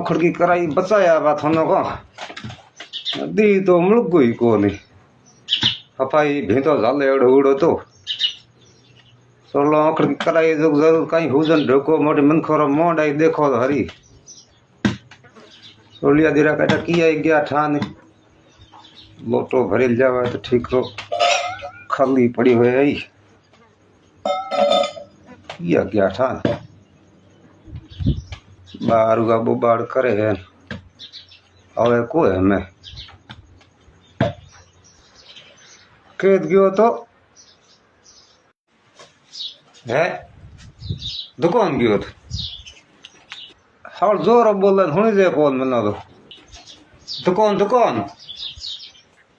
खड़की कराई बचाया बात होना को दी तो मुल्क गई को नहीं सफाई भी तो झाले एड़ो उड़ो तो सोलो खड़की कराई जो जरूर कहीं हुजन ढोको मोटी मन खोरो मोड़ आई देखो तो हरी सोलिया दिरा कहता किया गया ठान लोटो भरी जावा तो ठीक रो खाली पड़ी हुई आई किया गया ठान बाहर का बुबाड़ करे है अवे को है मैं खेत गयो तो है दुकान गयो तो हाल जोर बोल हुई जे कौन मना तो दुकान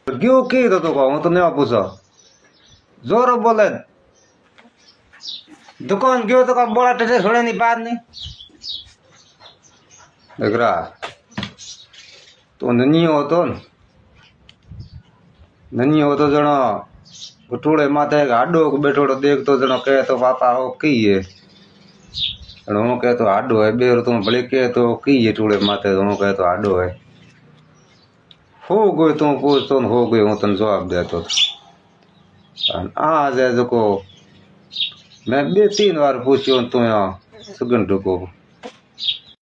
गयो की तो दुकान तो नहीं पूछा जोर बोले दुकान गयो तो का बड़ा टेटे छोड़े नहीं बात नहीं देख रहा तो नहीं हो तो जना टोड़े माथे हाडो बैठो देख तो जना कहे तो पापा हो की है हूँ कहे तो हाडो है बेर तू भले कहे तो की है टोड़े माथे तो हूँ कहे तो हाडो है हो गए तू पूछ तो हो गए हूँ तन जवाब दे तो आज है जो मैं 2-3 बार पूछो तू यहाँ सगन ढुको